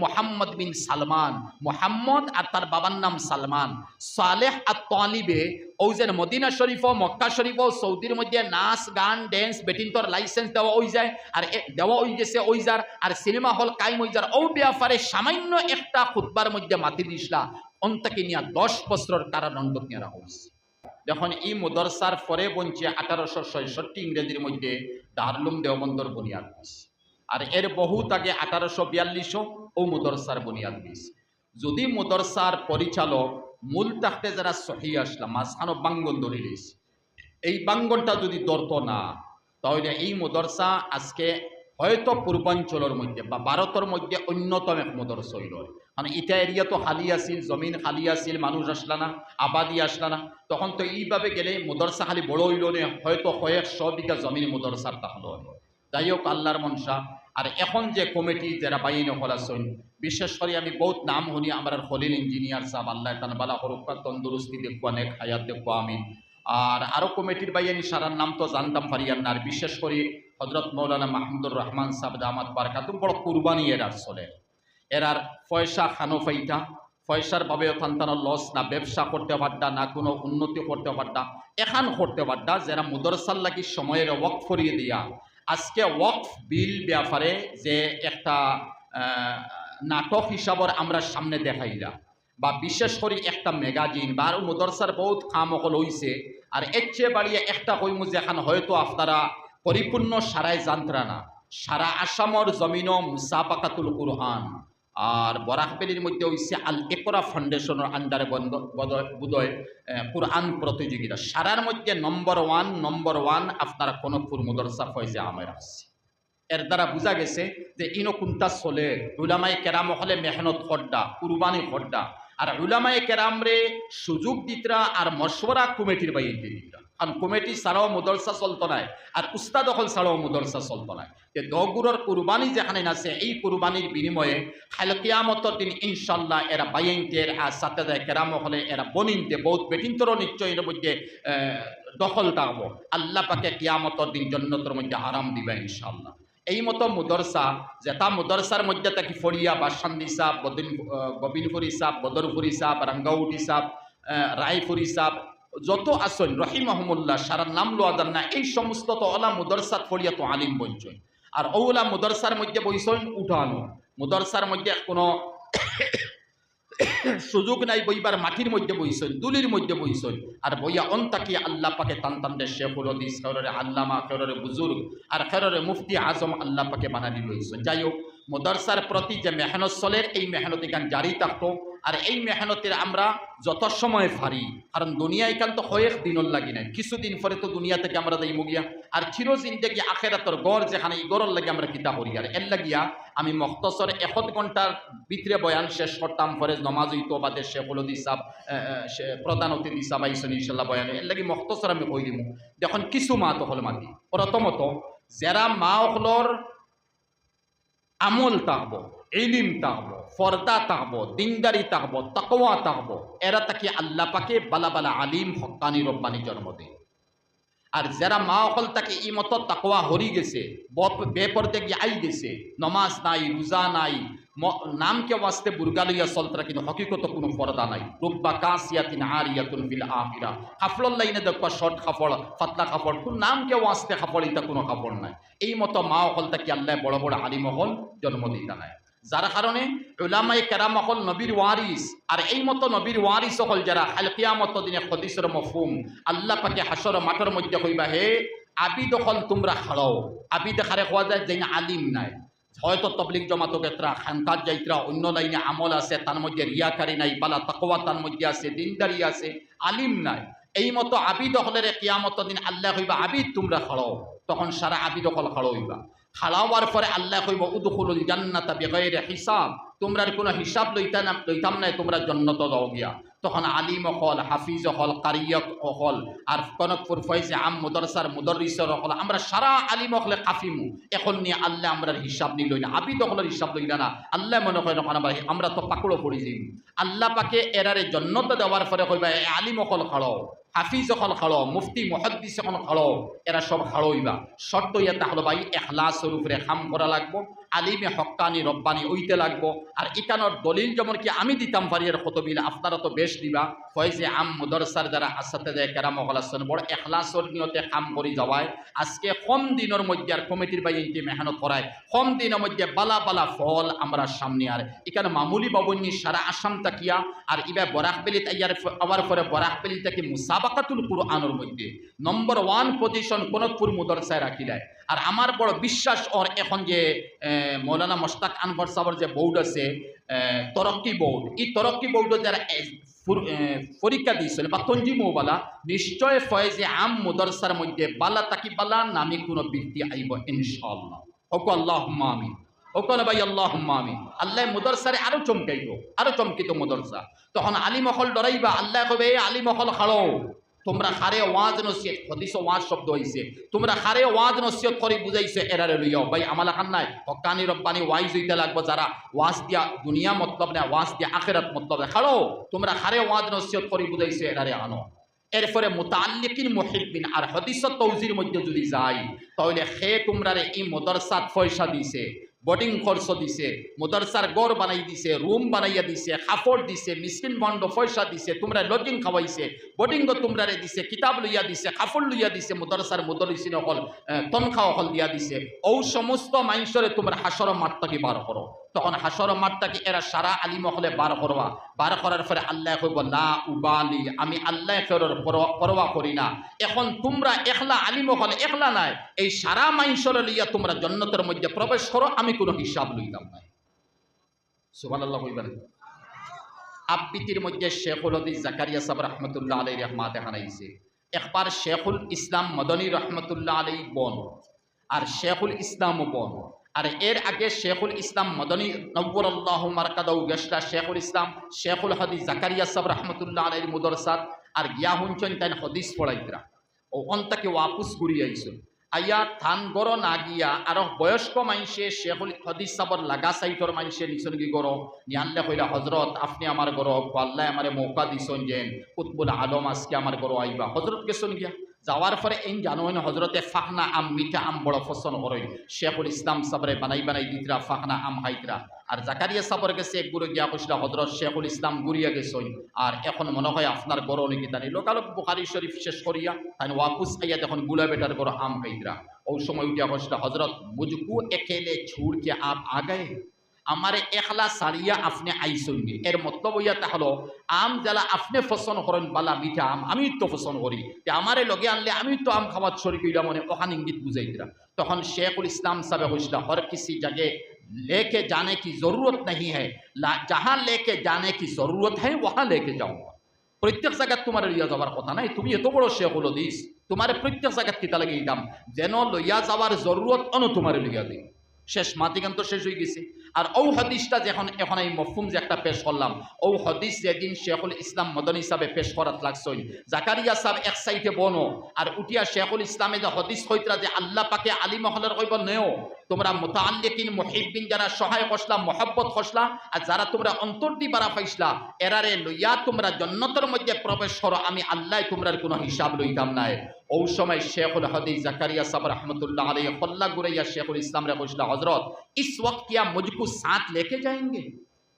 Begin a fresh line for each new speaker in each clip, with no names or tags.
মোহাম্মদ বিন সালমান, মোহাম্মদ আর তার বাবার নাম সালমান। সালেহ আর তালিবে ওইজের মদিনা শরীফ ও মক্কা শরীফ ও সৌদির মধ্যে নাচ গান ড্যান্স বেটিন্তর লাইসেন্স দেওয়া হয়ে যায়, আর দেওয়া হয়ে গেছে ওই যার, আর সিনেমা হল কায়েম হয়ে যার। ও ব্যাপারে সামান্য একটা খুতবার মধ্যে মাতি দিসলা অন্তকে নিয়ে 10 বছরের কারাদণ্ড নিয়ে রাখা হয়েছে। যখন এই মুদরসার পরে বঞ্চে 1866 ইংরেজির মধ্যে দারুলুম দেওবন্দর বুনিয়াদ হয়েছে, আর এর বহুত আগে 1842 ও মুদরসার বুনিয়াদ হয়েছে। যদি মুদরসার পরিচালক মূল তাখতে যারা সহি আসলাম মাঝখানো বাঙ্গন ধরে রয়েছে, এই বাঙ্গনটা যদি ধরত না, তাহলে এই মুদরসা আজকে হয়তো পূর্বাঞ্চলের মধ্যে বা ভারতের মধ্যে অন্যতম এক মুদরসা হইল। মানে ইটা এরিয়া তো খালি আসিল, জমিন খালি আসিল, মানুষ আসলা না, আবাদি আসলা না, তখন তো এইভাবে গেলে মুদরসা খালি বড় হইল না, হয়তো কয়েকশো বিঘা জমিন মুদরসার তাহলো। যাই হোক আল্লাহর মনসা। আর এখন যে কমিটি যারা বাইন হলাসন, বিশেষ করে আমি বহুত নাম শুনি, আমার খলিল ইঞ্জিনিয়ার সাহেব, আল্লাহ তানবালা হরক্কা তন্দুরস্তি দেখবো, অনেক হায়াত দেখবো আমিন। আর আরও কমিটির বাইয়ানি সারার নাম তো জানতাম পারিয়ার না, আর বিশেষ করে হজরত মৌলানা মাহমুদুর রহমান সাহেব দামাত বারকাতুম, বড় কুরবানি এরার চলে। এরার পয়সা খানো ফাইটা, পয়সার ভাবে থানতানোর লস না, ব্যবসা করতে পারডা না, কোনো উন্নতি করতে পারডা, এখান করতে পারডা যারা মুদরসার লাগি সময়ের ওয়াকফ করিয়ে দিয়া। আজকে ওয়াকফ বিল ব্যাপারে যে একটা নাটক হিসাবের আমরা সামনে দেখাইলা, বা বিশেষ করে একটা ম্যাগাজিন বা আরও মুদরসার বহুত কাম অকল হইছে, আর এর চেয়ে বাড়িয়ে একটা কইমু যেখান হয়তো আপনারা পরিপূর্ণ সারাই জানতরা না, সারা আসামর জমিনও মুসাবাকাতুল কুরআন আর বরাকবেলির মধ্যে হইছে আল ইকরা ফাউন্ডেশনের আন্ডারে বোধহয় কুরআন প্রতিযোগিতা, সারার মধ্যে নম্বর ওয়ান আপনারা কনকপুর মুদরসা ফয়জে আমের আসছে। এর দ্বারা বোঝা গেছে যে ইনো কোনটা চলে। উলামায়ে কেরাম হলে মেহনত খড্ডা, কুরবানি খড্ডা, আর উলামায়ে কেরামরে সুযোগ দিতরা আর মশওয়ারা কমিটির বাইরে দিতরা। কারণ কমিটি ছাড়াও মুদরসা চলত নাই, আর উস্তাদ হল ছাড়াও মুদরসা চলত নাই। দগুরর কুরবানি যেখানে আছে, এই কুরবানির বিনিময়ে খাল কিয়ামতর দিন ইনশাল্লাহ এরা বাইনটের আর সাথে কেরাম হলে এরা বনিনতে বহুত বেটিন্তর নিশ্চয় এর মধ্যে দখল থাকবো। আল্লাহ পাকে কিয়ামতর দিন জন্নতর মধ্যে আরাম দিবে ইনশাল্লাহ। এই মতো মুদরসা যেটা মুদরসার মধ্যে থাকি ফড়িয়া বাসান্দি সাহ, গোবিনপুরি সাহ, বদরপুরি সাহ, রাঙ্গাউটি সাহ, রায়পুরি সাহ, যত আসন রহিমাহমুল্লাহ সারা নাম লোয়াদার না, এই সমস্ত তো ওলা মুদরসাত ফড়িয়া তো আলিম বঞ্চন। আর ওলা মুদরসার মধ্যে বইসন উঠানো, মুদরসার মধ্যে কোনো সুযোগ নাই বইবার, মাটির মধ্যে বইসন, দুলির মধ্যে বইসন, আর বইয়া অন্তাকি আল্লাহ পাকে তান্তানদের শেখুল হদিস, খেররে আল্লামা, খেররে বুজুর্গ, আর খেররে মুফতি আজম আল্লাহ পাকে বানানি রয়েছেন। যাই হোক মুদরসার প্রতি যে মেহনত চলের, এই মেহনত এখান জারি থাকতো। আর এই মেহনতের আমরা যত সময় পারি, কারণ দুনিয়া এখান তো কয়েক দিনের লাগি নাই, কিছুদিন পরে তো দুনিয়া থেকে আমরা যাই মুগিয়া, আর চির জিন্দেগি আখেরাতর গড় যেখানে এই গড়ের লাগে আমরা কিতা করি। আর এর লাগিয়া আমি মখতসর 1 ঘন্টার ভিতরে বয়ান শেষ করতাম, পরে নমাজ হইতো বাদে শেখুল হদিস সাহেব প্রধান অতিথি সাহেব আইসন ইনশাল্লাহ বয়ানে, এর লাগি মখতসর আমি কই দিমু। দেখুন কিছু মা তখন মাতি, প্রথমত যারা মা হলর আমল থাকবো, ইলিম থাকবো, ফর্দা থাকবো, দিনদারি থাকবো, তাকওয়া থাকবো, এরা তাকে আল্লাহ পাকে বালা বালা আলিম হক্কানি রব্বানি জন্ম দেয়। আর যারা মা অকল তাকে ই মতো তাকওয়া হরি গেছে, বেপরদে গিয়ে আই গেছে, নমাজ নাই, রোজা নাই, নামকে ওয়াস্তে বুরগা লইয়া চলতরা, কিন্তু হকিকত কোনো পর্দা নাই। রুব্বা কাসিয়াতিন আরিয়াতুন ফিল আখিরা, কাফড়র লাইনে দেখবা শর্ট কাপড়, পাতলা কাপড়, কোন নামকে ওয়াস্তে কাপড়, ইতা কোনো কাপড় নাই। এই মতো মা অকল তাকে আল্লাহ বড় বড় আলিম অকল জন্ম দিতা নাই, যার কারণে উলামায়ে কেরাম অকল নবীর ওয়ারিস। আর এই মতো নবীর ওয়ারিস অকল যারা কাল কিয়ামত দিনে হদিসের মফহুম আল্লাহ পাকে হাসর মাঠের মধ্যে কইবা, হে আবিদ অকল তোমরা খাড়াও। আবিদ খারে হওয়া যায় যে আলিম নাই, হয়তো তবলিগ জমাত ক্ষেত্রা, খানকাত যাইত্রা, অন্য লাইনে আমল আছে, তার মধ্যে রিয়াকারি নাই, বালা তাকওয়া তার মধ্যে আছে, দিনদারি আছে, আলিম নাই। এই মতো আবিদ হলের কিয়ামত দিন আল্লাহ কইবা আবিদ তোমরা খাড়াও, তখন সারা আবিদ হল খাড়ো হইবা। খাড়াওয়ার পরে আল্লাহ কইব উদখুলুল জান্নাতা বিগাইরি হিসাব, তোমরা কোনো হিসাব লইতাম নাই, তোমরা জান্নাত দাও গিয়া। তখন আলিম হল, হাফিজ হল, কারিয়ত হল, আর কনকপুর ফয়জে আম মুদরসার মুদরিসর হল, আমরা সারা আলিম হলে কাফিমু। এখন নিয়ে আল্লাহ আমরা হিসাব নি লই না, আবিদ হলের হিসাব লই না। আল্লাহ মনে করেন আমরা তো পাকড়ো পড়ি যাই। আল্লাহ পাকে এরারে জান্নাত দেওয়ার পরে কইবা আলিম হল খাড়ো, হাফিজ যখন খাড়ো, মুফতি মুহাদ্দিস যখন খাড়ো, এরা সব খাড়োইবা। শর্ত ইয়াতে হলো ভাই এখলাসের উপরে কাম করা লাগবো, আলিমে হক্কানি রব্বানি ওইতে লাগবো। আর ইকানোর দলিল যেমন কি আমি দিতাম পারি এর কতবিল আপনারা তো বেশ দিবা। ফয়েজে আম মুদরসার যারা আসাতে দেয় কেরাম হলাসন বড় এখলাসর নিয়তে কাম করি যাওয়ায় আজকে কম দিনের মধ্যে আর কমিটির বাই ইনটি মেহনত করায় কম দিনের মধ্যে বালা বালা ফল আমরা সামনে। আর এখানে মামুলি বাবন্যি সারা আসাম তাকিয়া আর ইবা বরাকবেলি তাইয়ার আবার পরে বরাকবেলি থেকে মুসাবাকাতুল কুরআনের মধ্যে নম্বর 1 পজিশন কোনপুর মুদরসায় রাখি দেয়। আর আমার বড় বিশ্বাস ওর এখন যে মৌলানা মোশতাক আনভার সাহর যে বোর্ড আছে তরক্কি বোর্ড, এই তরক্কি বোর্ডে যারা পরীক্ষা দিয়েছিল বা তঞ্জিমওয়ালা নিশ্চয় ফয়েজে আম মুদরসার মধ্যে বালা তাকি বালা নামে কোনো বৃত্তি আইব ইনশাআল্লাহ। ওকো আল্লাহুম্মা আমিন, ওকো ভাই আল্লাহুম্মা আমিন। আল্লাহ মুদরসারে আরো চমকাইব, আরো চমকিত মুদরসা। তখন আলিমহল ডরাইবা, আল্লাহ কবে আলিমহল খাড়ো তোমরা খারে ওয়াজ নসিহত, হদিস ওয়াজ শব্দ হইছে, তোমরা খারে ওয়াজ নসিহত করে বুঝাইছে এরারে লইয়াও ভাই আমালা খান নাই হক্কানি রব্বানি ওয়াইজ হইতে লাগবো। যারা ওয়াজ দিয়া দুনিয়া মতলব না, ওয়াজ দিয়া আখিরাত মতলব না, খাড়ো তোমরা খারে ওয়াজ নসিহত করে বুঝাইছে এরারে আনো। এরপরে মুতাআল্লিকিন মুহিব্বিন আর হদিস তৌজির মধ্যে যদি যাই তাহলে সে তোমরারে এই মাদ্রাসাত পয়সা দিছে, বোর্ডিং খরচ দিছে, মুদরসার গড় বানাই দিছে, রুম বানাইয়া দিছে, কাপড় দিছে, মিসকিন বন্ড পয়সা দিছে, তোমরা লজিং খাওয়াইছে, বোর্ডিং তোমরারে দিছে, কিতাব লইয়া দিছে, কাপড় লইয়া দিছে, মুদরসার মুদরিসিন হল তনখাও হল দিয়া দিছে। ও সমস্ত মানুষরে তোমরা হাসর মাঠটাকে বার করো। তখন হাসর মাঠটাকে এরা সারা আলিমহলে বার করবা। বার করার পরে আল্লাহ কইব লা উবালি, আমি আল্লাহ ফেরর পরোয়া করি না। এখন তোমরা একলা আলিমহলে একলা নাই, এই সারা মানুষরে লইয়া তোমরা জান্নাতের মধ্যে প্রবেশ করো, আমি কোনো হিসাব লইতাম না। সুবহানাল্লাহ কইবেন। আবৃত্তির মধ্যে শেখুল হদিস জাকারিয়া সাহেব রহমতুল্লাহ আলাইহি রহমাত হানাইছে। একবার শেখুল ইসলাম মদনী রহমতুল্লাহ আলাইহি বোন আর শেখুল ইসলামও বোন। আর এর আগে শেখুল ইসলাম মদনী নব্বরুল্লাহু মারকাদাউ গেছলা শেখুল ইসলাম শেখুল হদিস জাকারিয়া সাহেব রহমতুল্লাহ আলাইহির মুদরসাত আর গিয়া হুনচন তাই হদিস পড়াইতরা। ও অন্তাকে ওয়াপুস ঘুরি আইছিল আইয়া থান গড় না গিয়া আর বয়স্ক মানুষে শেখুল হদিস সাবর লাগা সাইটর মানুষে নিছন কি গড় নিয়ানলে কইলা হজরত আপনি আমার গড় আল্লাহ আমারে মৌকা দিছন যেন কুতবুল আলম আজকে আমার গড় আইবা। হজরত গেছন গিয়া যাওয়ার পরে এই জানোইন হজরতে ফাহনা আম মিঠা আম বড় পছন্দ করেন। শেখুল ইসলাম সাবরে বানাই বানাই দিতরা ফাহনা আম হাইতরা। আর জাকারিয়া সাবর গেছে এক গুরু গিয়া কইলা হজরত শেখুল ইসলাম গুরিয়া গেছই আর এখন মনে হয় আপনার গড় নাকি তানি লোকালোক বুখারী শরীফ শেষ করিয়া তাই ওয়াপুস আইয়া দেখুন গুলা বেটার গড় আম খাইতরা। ওই সময় উঠিয়া কইলা হজরত মুঝকু একেলে छोड़ के आप आ गए, আমারে একলা সারিয়া আপনি আইসঙ্গে। এর মতলব হইয়া তাহলো আম জ্বালা আপনি পছন্দ করেন বালা মিঠা আম আমি তো পছন্দ করি, আমারে লগে আনলে আমি তো আম খাওয়ার শরীর কইলা মনে ওখানে ইঙ্গিত বুঝাই দিলা। তখন শেখুল ইসলাম সাহেব কইলা হর किसी जगह लेके जाने की जरूरत नहीं है, जहाँ लेके जाने की जरूरत है वहाँ लेके जाऊंगा। প্রত্যেক জায়গায় তোমার লইয়া যাওয়ার কথা নাই, তুমি এত বড় শেখুল হদিস তোমার প্রত্যেক জায়গায় কিতা লাগিয়ে দিতাম যেন লইয়া যাওয়ার জরুরত অন তোমার লইয়া দিই। শেষ মাতিকান তো শেষ হয়ে গেছে। আর ও হদিসটা যখন এখন এই মফহুম যে একটা পেশ করলাম, ও হদিস যেদিন শেখুল ইসলাম মদনী সাহেব পেশ করাত লাগছই জাকারিয়া সাহেব এক সাইডে বনো আর উঠিয়া শেখুল ইসলামে যে হদিস হইতরা যে আল্লাহ পাকে আলী মহলের কইব নেও তোমরা মুতাআল্লিকিন মুহিব্বিন যারা সহায় কসলা মহব্বত কসলা আর যারা তোমরা অন্তর দি বাড়া পাইছলা এরারে লইয়া তোমরা জান্নাতের মধ্যে প্রবেশ করো, আমি আল্লাহ তোমরার কোনো হিসাব লইতাম নাই। ও সময় শেখুল হদিস জাকারিয়া সাহেব রহমতুল্লাহ আলাইহি কল্লা গুরাইয়া শেখুল ইসলাম রে কইলা হযরত इस वक्त क्या मुझको साथ लेके जाएंगे,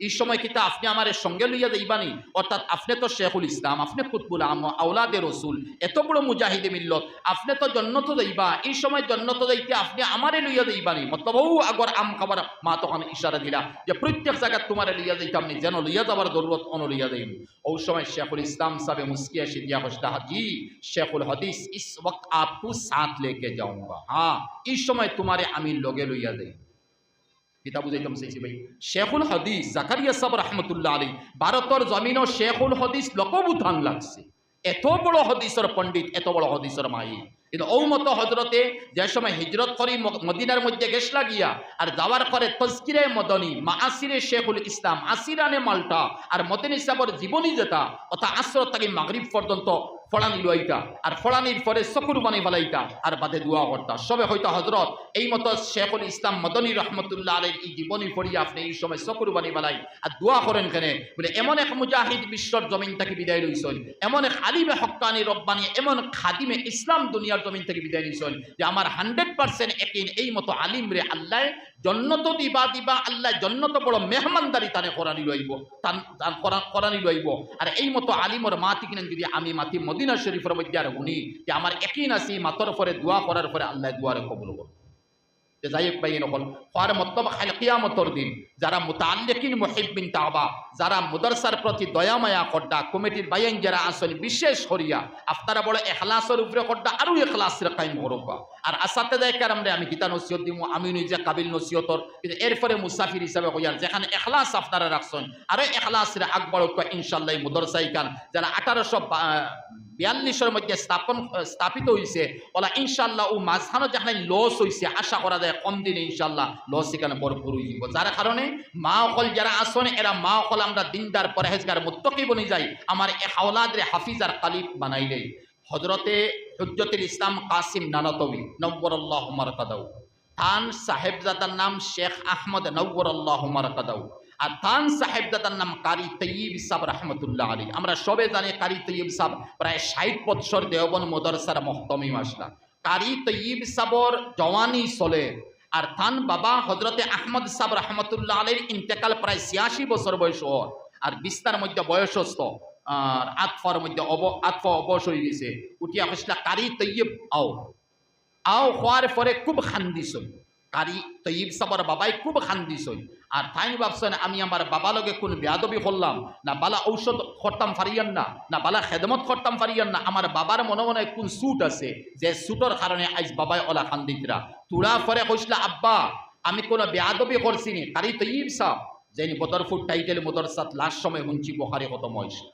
এই সময় কিতা আপনি আমার সঙ্গে লইয়া যাইবানি? অর্থাৎ আপনি তো শেখুল ইসলাম, আপনি কুতবুল আম আওলাদে রসুল, এত বড় মুজাহিদে মিল্লত, আপনি তো জন্নত যাইবা, এই সময় জন্নত যাইতে আপনি আমারে লইয়া যাইবানি? মতলব ও আগর আম খাবার মা তখন ইশারা দিলা যে প্রত্যেক জায়গা তোমারে লইয়া যাইতাম নি, যেন লইয়া যাবার জরুরত অন লইয়া যাইম। ও সময় শেখুল ইসলাম সাহেব মুস্কিয়া সিদিয়া কইলা জি শেখুল হদিস इस वक्त आपको साथ लेके जाऊंगा, हाँ এই সময় তোমারে আমি লগে লইয়া যাই। কিতাব বুঝাইতাম চাইছি ভাই শেখুল হদিস জাকারিয়া সাহেব রহমতুল্লাহ আলাইহি ভারতের জমিনও শেখুল হদিস লকবুথান লাগছে। এত বড় হদিসের পণ্ডিত, এত বড় হদিসের মাই। কিন্তু ও মতো হজরতে যে সময় হিজরত করি মদিনার মধ্যে গেছলা গিয়া আর যাওয়ার পরে তজকিরে মদনী মাআসিরে শেখুল ইসলাম আসিরানে মাল্টা আর মদনী সাহেবের জীবনী যেটা অর্থাৎ আসর থেকে মাগরিব পর্যন্ত ফড়ানি লইতা আর ফড়ানির পরে চকুর বানি ফেলাইতা আর বাদে দোয়া করতা সবে হয়তো হজরত এই মতো শেখুল ইসলাম মদনী রহমতুল্লাহ আলাইহির এই জীবনী পড়িয়া আপনি এই সময় চকুর বানি ফেলাই আর দোয়া করেন কেনে বলে এমন এক মুজাহিদ বিশ্বর জমিন থেকে বিদায় লইছেন, এমন এক আলিমে হক্কানি রব্বানি, এমন খাদিমে ইসলাম দুনিয়ার জমিন থেকে বিদায় নিছেন যে আমার 100% একিন এই মতো আলিম রে আল্লাহ জন্নত দিবা দিবা, আল্লাহ জন্নত বড় মেহমানদারি তানে করানি লইব, করানি লইব। আর এই মতো আলিমর মাতি কিনেন যদি আমি মাতি মদিনা শরীফের মধ্যে আর শুনি যে আমার একিন আছি মাতর পরে দোয়া করার পরে আল্লাহ দোয়ারে কবুল করব। যাই হোক ভাই নকল হওয়ার মতলব খালি কিয়ামতর দিন যারা মুতাআল্লিকিন মুহিব্বিন তাওবা, যারা মুদারসার প্রতি দয়া মায়া করডা, কমিটির বাইন যারা আসল বিশেষ করিয়া আপনারা বড় ইখলাসের উপরে করডা আরো ইখলাসের কায়েম করবা। আর আসাতে যায় কারণে আমি গীতা নসিহত দিমু, আমি নিজে কাবিল নসিহতর, কিন্তু এরপরে মুসাফির হিসাবে কইয়ার যেখানে ইখলাস আপনারা রাখছেন আরো ইখলাসের আকবর ইনশাআল্লাহ মুদারসাই কান যারা 1842 মধ্যে স্থাপিত হয়েছে ওলা ইনশাল্লাহ ও মাঝখানে যেখানে লস হয়েছে আশা করা যায় কম দিনে ইনশাল্লাহ লস এখানে ভরপুর হয়ে যাব। যার কারণে মা অকল যারা আসন এরা মা অকল আমরা দিনদার পরহেজগার মুত্তকি বনি যাই, আমার এক আওলাদরে হাফিজ আর কালিব বানাই দেয়। হজরতে হুজ্জতুল ইসলাম কাসিম নানাতবি নব্বরাল্লাহু মারকাদাহু, তান সাহেবজাদার নাম শেখ আহমদ নব্বরাল্লাহু মারকাদাহু, আর তান সাহেবজাদার নাম কারি তৈয়ব সাহেব রহমতুল্লাহ আলী। আমরা সবে জানি কারি তৈয়ব সাহেব প্রায় 60 বৎসর দেওবন মদরসার মহতমিম আসলা। কারি তৈয়ব সাহেবর জওয়ানি চলে, আর তান বাবা হজরতে আহমদ সাহেব রহমতুল্লাহ আলীর ইন্তেকাল প্রায় 86 বছর বয়স, আর বিস্তার মধ্যে বয়সস্থ আর আতফার মধ্যে আতফা অবশ হয়ে গেছে। উঠিয়া হসলা কারি তৈয়ব আও হওয়ার পরে খুব খান্দিস, কারি তৈয়ব সাহেবের বাবাই খুব খান্দিস। আর তাই ভাবছেন আমি আমার বাবা লগে কোন বেয়াদবি করলাম না, বালা ঔষধ করতাম পারিয়ান না, না বালা খেদমত করতাম পারিয়ান না, আমার বাবার মনে মনে কোন সুট আছে যে সুটর কারণে আজ বাবাই ওলা খান্দিতরা। তুলা পরে কইসলা আব্বা আমি কোনো বেয়াদবি করছি নি। কারি তৈয়ব সাহেব যেন বদরফুট টাইটেল মুদরসাত লাস্ট সময় শুনছি বুখারী খতম হয়েছে,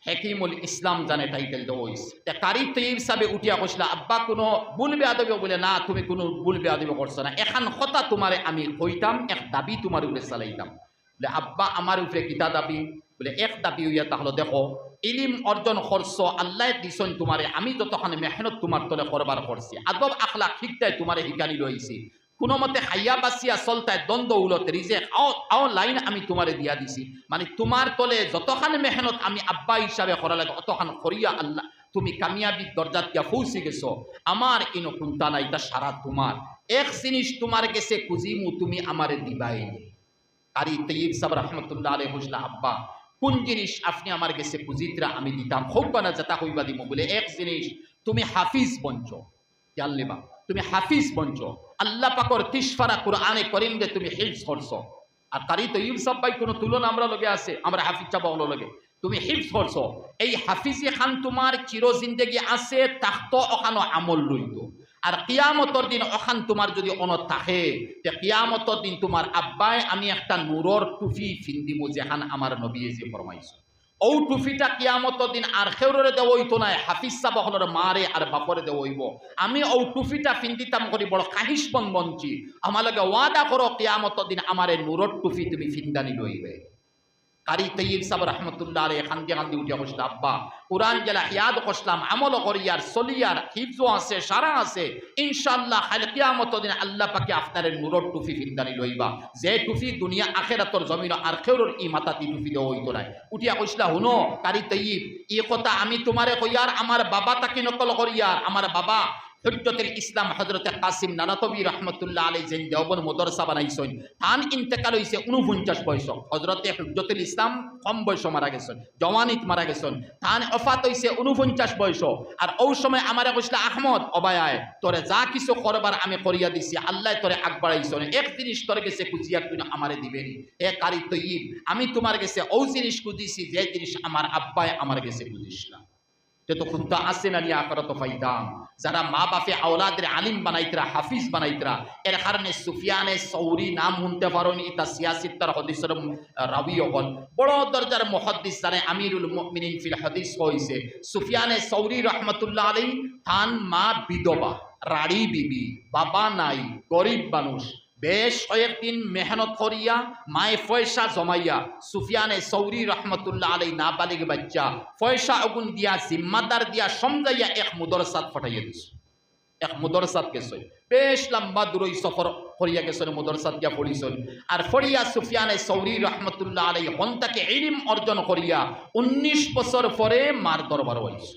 হেকিমুল ইসলাম জানে টাইটেল দেওয়া হয়েছে। কারি তৈয়ব সাহেবে উঠিয়া কইসলা আব্বা কোনো ভুল বেয়াদবি, বলে না তুমি কোনো ভুল বেয়াদবি করছো না, এখান কথা তোমারে আমি কইতাম, এক দাবি তোমার উপরে চালাইতাম। বলে আব্বা আমার উপরে কিতা দাবি? বলে এক দাবি হইয়া তাহলে দেখো ইলিম অর্জন করছো আল্লাহ দিছন তোমারে, আমি যতখানি মেহনত তোমার তলে করবার করছি, আদব আখলাক শিখতাই তোমারে শিকানি রয়েছি, কোনো মতে খাইয়া বাসিয়া চলতায় দ্বন্দ্ব উলত রিজেক আও লাইন আমি তোমারে দিয়া দিছি, মানে তোমার তলে যতখানি মেহনত আমি আব্বা হিসাবে করা লাগে অতখান করিয়া আল্লাহ তুমি কামিয়াবি দরজাত দিয়া পৌঁছে গেছো। আমার ইনো কুন্তা নাই, তা সারা তোমার, এক জিনিস তোমার গেছে কুজিমু তুমি আমারে দিবাই। কারি তৈয়ব সাহেব রহমতুল্লাহ আলাইহি হুজলা আব্বা কোন জিনিস আপনি আমার গেছে কুজিতরা আমি দিতাম, হইবা না যেটা হইবা দিব। বলে এক জিনিস তুমি হাফিজ বঞ্চ, জানলিবা তুমি হাফিজ বঞ্চ, আল্লাহ পাকর 30 পারা কোরআনে করিম দে তুমি হিফজ করছো। আর কারি তৈয়ব সাহেব ভাই কোনো তুলনা আমরা লগে আছে, আমরা হাফিজ চাবা হলো লগে তুমি হিফজ করছো, এই হাফিজি খান তোমার চির জিন্দেগি আছে তাহত ওখানো আমল লইত। আর কিয়ামতর দিন ওখান তোমার যদি অন থাকে তে কিয়ামতর দিন তোমার আব্বাই আমি একটা নূরর টুফি ফিন্দিমু যেখান আমার নবী যে ফরমাইছে। ও টুফিটা কিয়ামতর দিন আর খেউরে দেওয়া হইতো না, হাফিজ সাহেব হলর মারে আর বাপরে দেওয়া হইব। আমি ও টুফিটা ফিন্দিতাম করি বড় কাহিস বনবঞ্চি, আমার লগে ওয়াদা করো কিয়ামতর দিন আমার নূরর টুফি তুমি ফিন্দানি লইবে। কারি তৈয়ব সাহেব রহমতুল্লাহ আলাইহি খান্দি খান্দি উঠিয়া বসলে আব্বা কুরআন জেলা ইয়াদ করলাম আমল করিয়ার সলিয়ার হিফজ আছে সারা আছে ইনশাআল্লাহ কাল কিয়ামতের দিন আল্লাহ পাকে আপনার নূরর টুফি ফিন্দানি লইবা, যে টুফি দুনিয়া আখিরাতর জমিন আর খেউরর ই মাতাতি টুফি দেওয়া হইতো না। উঠিয়া কইসলা হুনো কারি তৈয়ব এই কথা আমি তোমারে কইয়ার আমার বাবা তাকে নকল করিয়ার, আমার বাবা হুজ্জতুল ইসলাম হযরতে কাসিম নানাতবি রহমতুল্লাহ আলাইহি যেন দেওবন মাদ্রাসা বানাইছেন, তান ইন্তেকাল হইছে 49 বয়স। হযরতে হুজ্জতুল ইসলাম কম বয়স মারা গেছেন, জওয়ানিত মারা গেছেন, তান ওফাত হইছে 49 বয়স। আর ওই সময় আমারে কইসলা আহমদ অবায়ায় তোরে যা কিছু করবার আমি করিয়া দিছি, আল্লাহ তোরে আগ বাড়াইছেন, এক জিনিস তোর গেছে কুজিয়া তুই আমারে দিবেনি। এ কারি তৈয়ব আমি তোমার গেছে ও জিনিস কুদিছি যে জিনিস আমার আব্বাই আমার গেছে কুদিস না। তখন তো আসে না নিয়ে আখরাত ফাইদাম। যারা মা বাপে আওলাদের আলিম বানাইতরা হাফিজ বানাইতরা, এর কারণে সুফিয়ানে সৌরি নাম শুনতে পারেন, ইতা সিয়াসিত্তার হদিসের রাবি হল বড় দরজার মুহাদ্দিস জানে আমিরুল মুমিনিন ফিল হাদিস হইছে। সুফিয়ানে সৌরি রহমতুল্লাহ আলাইহি তান মা বিধবা রাড়ি বিবি, বাবা নাই, গরিব মানুষ, বেশ কয়েকদিন মেহনত করিয়া মায়ে পয়সা জমাইয়া সুফিয়ানে সৌরি রহমতুল্লাহ আলাই নাবালিগ বাচ্চা পয়সা আগুন দিয়া জিম্মাদার দিয়া সমজাইয়া এক মুদরসাত ফটাইয়া দিস। এক মুদরসাত গেছই, বেশ লম্বা দূরই সফর করিয়া গেছেন, মুদরসাত গিয়া পড়িছেন। আর ফরিয়া সুফিয়ানে সৌরি রহমতুল্লাহ আলাই হন্তাকে ইলম অর্জন করিয়া 19 বছর পরে মার দরবার হইছে।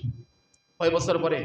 কয় বছর পরে?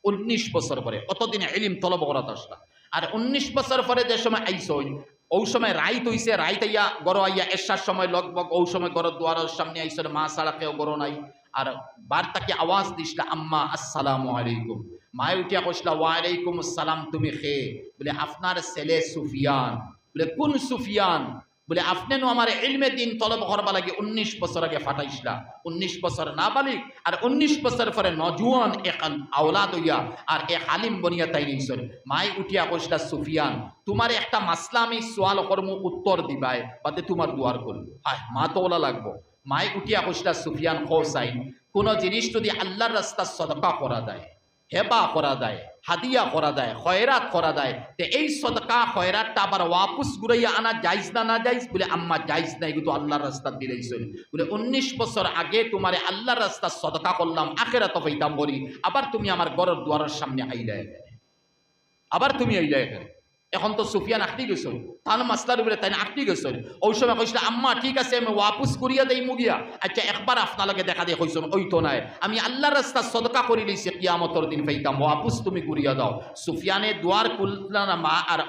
19 বছর পরে। অতদিন ইলম তলব করাত আসলা। আর 19 বছর পরে যে সময় আইসই, ওই সময় রাইত হইছে, রাইত আইয়া গড় আইয়া এসার সময় লগবগ ওই সময় গড় দুয়ারের সামনে আইসলে মা ছাড়া কেউ গড় নাই। আর বার্তাকে আওয়াজ দিসলা, আম্মা আসসালামু আলাইকুম। মায়ে উঠিয়া কইসলা, ওয়ালাইকুম আসসালাম, তুমি খে? বলে আপনার ছেলে সুফিয়ান। বলে কোন সুফিয়ান? বলে আপনি নো আমার ইলমে দিন তলব করবা লাগে 19 বছর আগে ফাটাইসলা। 19 বছর না বালিক আর 19 বছর পরে নজওয়ান এক আওলাদ হইয়া আর এক আলিম বনিয়া তাই নিছেন। মাই উঠিয়া কইসলা, সুফিয়ান তোমার একটা মাসলা আমি সোয়াল কর্ম উত্তর দিবাই বাদে তোমার দুয়ার করব। হায় মা তো ওলা লাগবো। মাই উঠিয়া কইসলা, সুফিয়ান হোসাইন কোন জিনিস যদি আল্লাহর রাস্তা সদকা করা যায়, হেবা করা দেয়, হাদিয়া করা দেয়, খয়রাত করা দেয়, তো এই সদকা খয়রাতটা আবার ওয়াপুস ঘুরাইয়া আনা জায়েজ না না জায়েজ? বলে আম্মা জায়েজ নাই, কিন্তু আল্লাহর রাস্তা দিলেইছেন। বলে 19 বছর আগে তোমারে আল্লাহর রাস্তা সদকা করলাম, আখেরাত পাইতাম বলি, আবার তুমি আমার ঘরের দুয়ারের সামনে আইলা এখানে, আবার তুমি আইলা এখানে। এখন তো সুফিয়ান আঁকড়ি গেছিল, তাহলে মাসলার উপরে তাই আঁকড়ি গেছিল। ওই সময় কইছিল, আম্মা ঠিক আছে আমি ওয়াপুস করিয়া দেই মুগিয়া। আচ্ছা একবার আপনাকে দেখা দিয়ে কইছেন, ওই তো নাই, আমি আল্লাহর রাস্তা সদকা করি লইছি, কিয়ামতর দিন পাইতাম, ওয়াপুস তুমি করিয়া দাও। সুফিয়ানে দুয়ার খুললা না, মা আর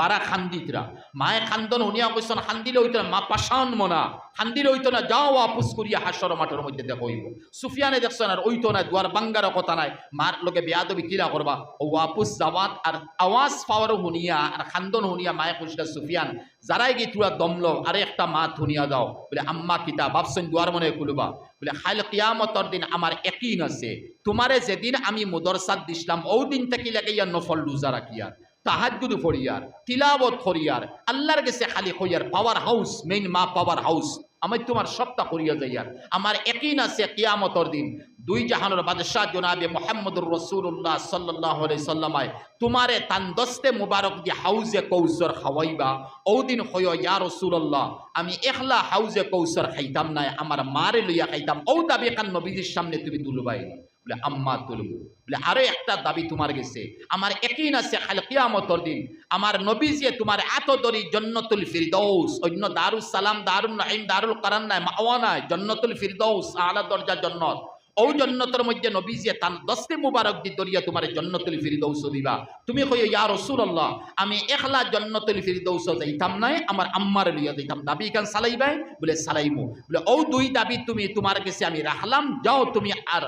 বারা খান্দিতরা। মায়ে খান্দন উনিয়া কইছেন, খান্দিলে হইতো না, মা পাশান মনা, খান্দিলে হইতো না, যাও ওয়াপুস করিয়া হাসর মাঠের মধ্যে দেখো হইব। সুফিয়ানে দেখছেন আর ওই তো না, দুয়ার বাঙ্গার কথা নাই, মার লোকে বেয়াদবি কিরা করবা, ও ওয়াপুস যাওয়াত আর আওয়াজ পাওয়ারও শুনিয়া আর খান্দন শুনিয়া মায়ে কইসলা, সুফিয়ান যারাই গিয়ে তুরা দমলো আরে একটা মা ধুনিয়া দাও। বলে আম্মা কিতা ভাবছেন দুয়ার মনে খুলবা? বলে খাইল কিয়ামতর দিন আমার একই আছে, তোমারে যেদিন আমি মুদরসাত দিছিলাম ও দিন থেকে লাগাইয়া নফল রোজা রাখিয়ার, তাহাজ্জুদ পড়িয়ার, তিলাওয়াত করিয়ার, আল্লাহর কাছে খালি কইয়ার পাওয়ার হাউস, মেইন মা পাওয়ার হাউস, আমি তোমার সবটা করিয়া যাইয়ার। আমার একই আছে কিয়ামতর দিন দুই জাহানের বাদশাহ জনাবে মুহাম্মদুর রাসূলুল্লাহ সাল্লাল্লাহু আলাইহি সাল্লামায় তোমারে তান দস্তে মুবারক দি হাউজে কৌসর খাওয়াইবা। ও দিন হইও ইয়া রাসূলুল্লাহ আমি একলা হাউজে কৌসর খাইতাম না, আমার মারে লইয়া খাইতাম। ও দাবি কান নবীজির সামনে তুমি তুলবাই? বলে আম্মা তুলবো। বলে আরো একটা দাবি তোমার গেছে, আমার একই আছে খাল কিয়ামতর দিন আমার নবীজি তোমার এত দরি জান্নাতুল ফিরদাউস, অন্য দারুস সালাম, দারুন নাঈম, দারুল কারান নাই, মাওয়া নাই, জান্নাতুল ফিরদাউস আলা দরজা জান্নাত। ও জান্নাতের মধ্যে নবীজি তান দস্তে মুবারক দি দরিয়া তোমার জান্নাতুল ফিরদাউস দিবা। তুমি কইও ইয়া রাসূলুল্লাহ আমি একলা জান্নাতুল ফিরদাউস যাইতাম নাই, আমার আম্মার লইয়া যাইতাম। দাবি কান সালাইবাই? বলে সালাইমু। বলে ও দুই দাবি তুমি তোমার কাছে আমি রাখলাম, যাও তুমি আর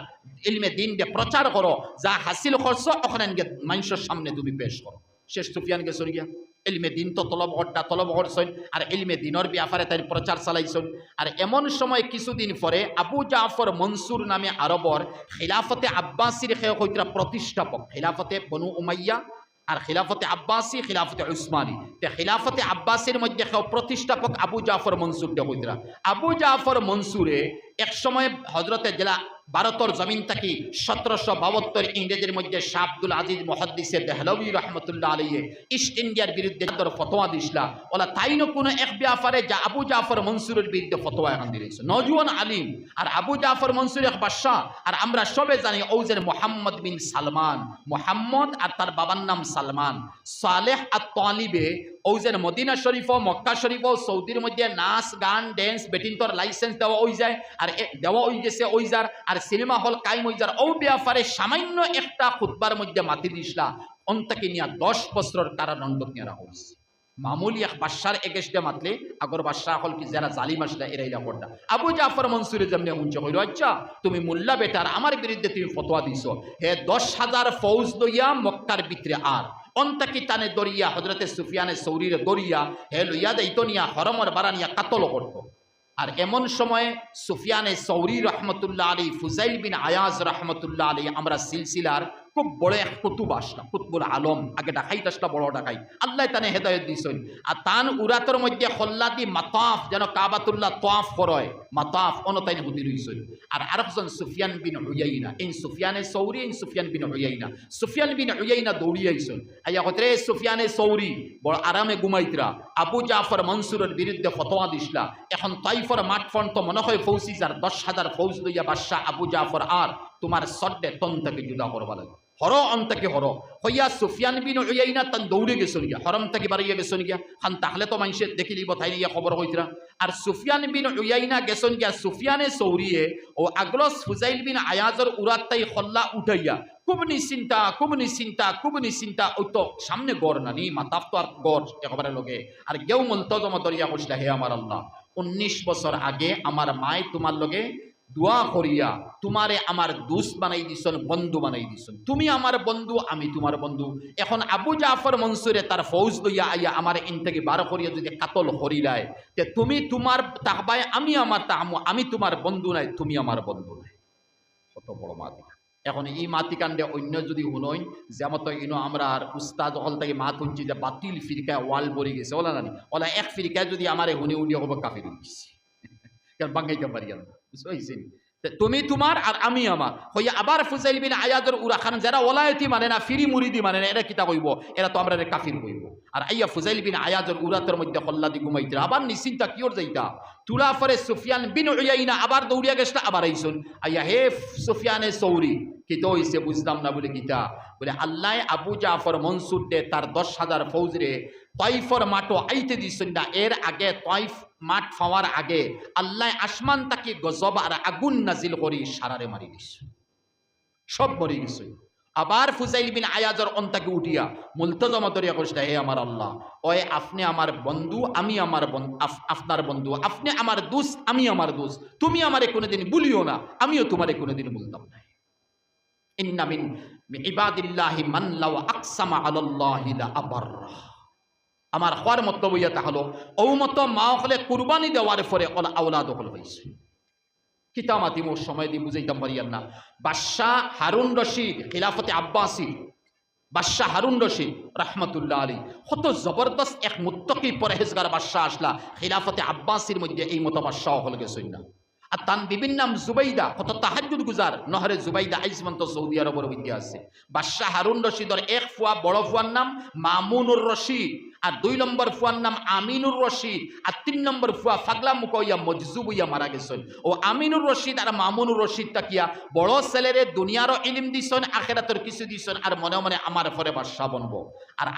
ইলমে দিন দিয়ে প্রচার করো, যা হাসিল করছো ওখানে মানুষের সামনে তুমি পেশ করো। শেষ সুফিয়ান গেছেন গিয়া ইলমে দিন তো তলব করছেন আর ইলমে দিনের ব্যাপারে তাই প্রচার চালাইছেন। আর এমন সময় কিছুদিন পরে আবু জাফর মনসুর নামে আরবর খিলাফতে আব্বাসির প্রতিষ্ঠাপক, খিলাফতে বনু উমাইয়া আর খিলাফতে আব্বাসি, খিলাফতে উসমানী, তে খিলাফতে আব্বাসির মধ্যে প্রতিষ্ঠাপক আবু জাফর মনসুর দেখুতরা। আবু জাফর মনসুরে এক সময় হজরতে জেলা ভারতের জমিন থাকি 1772 ইংরেজির মধ্যে শাহ আব্দুল আজিজ মুহাদ্দিসে দেহলভী রহমতুল্লাহ আলাইহি ইস্ট ইন্ডিয়ার বিরুদ্ধে ফতোয়া দিছিলা। ওলা তাইনো কোনো এক ব্যাপারে যা আবু জাফর মনসুরের বিরুদ্ধে ফতোয়া এখন দিয়েছে, নজওয়ান আলিম। আর আবু জাফর মনসুর এক বাদশাহ, আর আমরা সবে জানি ওজের মোহাম্মদ বিন সালমান, মোহাম্মদ আর তার বাবার নাম সালমান। সালেহ আর তালিবে ওজের মদিনা শরীফ ও মক্কা শরীফ ও সৌদির মধ্যে নাচ গান ড্যান্স বেটিন্তর লাইসেন্স দেওয়া হয়ে যায়, আর দেওয়া হয়ে গেছে ওই যার, আর সিনেমা হল কায়েম হয়ে যার। ও ব্যাপারে সামান্য একটা খুতবার মধ্যে মাতি দিসলা, অন্তকে নিয়ে 10 বছরের কারাদণ্ড নিয়ে রাখা হয়েছে। মামুলি এক বাদশার এগেস্টে মাতলে আগর বাদশাহ হল কি যারা জালিম আসলে এরাইলা করটা। আবু জাফর মনসুরে যেমনি উঞ্চ হইল, আচ্ছা তুমি মোল্লা বেটার আমার বিরুদ্ধে তুমি ফতোয়া দিছো, হে 10,000 ফৌজ লইয়া মক্কার ভিতরে আর অন্তাকি টানে দরিয়া হজরতে সুফিয়ানে সৌরিরে দরিয়া হে লইয়া দেইতো নিয়া হরমর বারানিয়া কাতল করতো। আর এমন সময় সুফিয়ানে সৌরি রহমতুল্লাহ আলী, ফুজাইল বিন আয়াজ রহমতুল্লাহ আলী, আমরা সিলসিলার খুব বড় এক কুতুব আসলা, কুতুবুল আলম, আগে ডাকাইত আসলা, বড় ডাকাই, আল্লাহ তানে হেদায়ত দিছেন। আর তান উরাতর মধ্যে খল্লাদি মাতাফ যেন কাবাতুল্লাহ তাওয়াফ করয়, মাতাফ অনতাইন হুদি রইছেন। আর আরেকজন সুফিয়ান বিন উয়াইনা, এই সুফিয়ানে সৌরি, এই সুফিয়ান বিন উয়াইনা। সুফিয়ান বিন উয়াইনা দৌড়িয়ে আইছেন, আইয়া কতরে সুফিয়ানে সৌরি বড় আরামে ঘুমাইতরা, আবু জাফর মনসুরের বিরুদ্ধে ফতোয়া দিসলা। এখন তাইফর মাঠ ফন্ট মনে হয় ফৌজি যার 10,000 ফৌজ লইয়া বাদশাহ আবু জাফর আর তোমার সড্ডে তন থেকে জুদা করবা লাগে, হর অন্তকে হর হইয়া সুফিয়ান বিন উয়াইনা তান দৌড়ে গেছেন গিয়া, হরম থেকে বাড়িয়ে গেছেন গিয়া, খান তাহলে তো মানুষের দেখি লিব তাই নিয়ে খবর হইতরা। আর সুফিয়ান বিন উয়াইনা গেছেন গিয়া সুফিয়ানে সৌরিয়ে ও আগলস ফুজাইল বিন আয়াজর উরাত্তাই খল্লা উঠাইয়া খুব নিশ্চিন্তা, খুব নিশ্চিন্তা, খুব নিশ্চিন্তা। ওই তো সামনে গড় নানি মাতাফ তো আর গড় একেবারে লগে, আর কেউ মুলতজম দরিয়া কইলা, হে আমার আল্লাহ, 19 বছর আগে আমার মায় তোমার লগে দোয়া করিয়া তোমারে আমার দোস্ত বানাই দিছন, বন্ধু বানাই দিছন, তুমি আমার বন্ধু, আমি তোমার বন্ধু। এখন আবু জাফর মনসুরে তার ফৌজ লইয়া আইয়া আমার ইন থেকে বার করিয়া যদি কাতল করিলায়, তে তুমি তোমার তাহবাই, আমি আমার তাহমু, আমি তোমার বন্ধু নাই, তুমি আমার বন্ধু নাই। কত বড় মাতিকা। এখন এই মাতিকাণ্ডে অন্য যদি শুনই যেমন ইনো আমরা আর উস্তাদ হল থেকে মাত শুনছি যে বাতিল ফিরকায় ওয়াল ভরে গেছে, ওলা নানি ওলা এক ফিরকায় যদি আমার শুনে উনি হবো কাফির হইছে, কারণ বাঙ্গাইতে পারি না, বুঝতে পারছেন? তুমি তোমার আর আমি আমার হইয়া আবার ফুজাইল বিন আয়াজর উরা খান যারা ওলায়তি মানে না, ফিরি মুরিদি মানে না, এরা কিতা কইব, এরা তো আমরা কাফির কইব। আর আইয়া ফুজাইল বিন আয়াজর উরাতের মধ্যে খল্লাদি ঘুমাইতে আবার নিশ্চিন্তা কিওর যাইতা। তুলা ফরে সুফিয়ান বিন উয়াইনা আবার দৌড়িয়া গেছলা, আবার আইসুন আইয়া, হে সুফিয়ানে সৌরি কিতো হইছে বুঝলাম না বলে কিতা বলে, আল্লাহ আবু জাফর মনসুর দে তার 10,000 ফৌজরে তাইফর মাঠও আইতে দিছেন না। এর আগে তাইফ মাঠ পাওয়ার আগে আল্লাহ আসমান তাকে গজব আর আগুন নাজিল করি সারারে মারি দিছে, সব মরে গেছে। আবার ফুজাইল বিন আয়াজর অন্তাকে উঠিয়া মুলতজম দরিয়া কইছে, হে আমার আল্লাহ, ওই আপনি আমার বন্ধু, আমি আমার আপনার বন্ধু, আপনি আমার দোস্ত, আমি আমার দোস্ত, তুমি আমারে কোনোদিন ভুলিও না, আমিও তোমারে কোনোদিন ভুলতাম না। ইন্না মিন ইবাদিল্লাহি মান লাউ আকসামা আলাল্লাহি লা আবাররা। আমার হওয়ার মত বইয়া তাহলো ও মত মা হলে কুরবানি দেওয়ার পরে আওলাদ হল হয়েছে। কিতামাতি মোর সময় দিয়ে বুঝাইতাম পারিয়ার না। বাদশাহ হারুন রশিদ খিলাফতে আব্বাসী, বাদশাহ হারুন রশিদ রহমতুল্লাহ আলী, কত জবরদস্ত এক মুত্তাকি পরহেজগার বাদশাহ আসলা খিলাফতে আব্বাসীর মধ্যে, এই মতো বাদশাহ হল গেছেন না। আর তান বিভিন্ন নাম জুবাইদা, কত তাহাজ্জুদ গুজার নহরে জুবাইদা আইজমন্ত সৌদি আরবের মধ্যে আছে। বাদশাহ হারুন রশিদর এক ফুয়া বড় ফুয়ার নাম মামুনুর রশিদ, আর 2 নম্বর ফুয়ার নাম আমিনুর রশিদ, আর 3 নম্বর ফুয়া ফাগলা মুকইয়া মজজুব হইয়া মারা গেছেন। ও আমিনুর রশিদ আর মামুনুর রশিদ তাকিয়া বড় ছেলেরে দুনিয়ারও ইলম দিছেন, আখিরাতের কিছু দিছেন, আর মনে মনে আমার পরে বাদশাহ বনবো। আর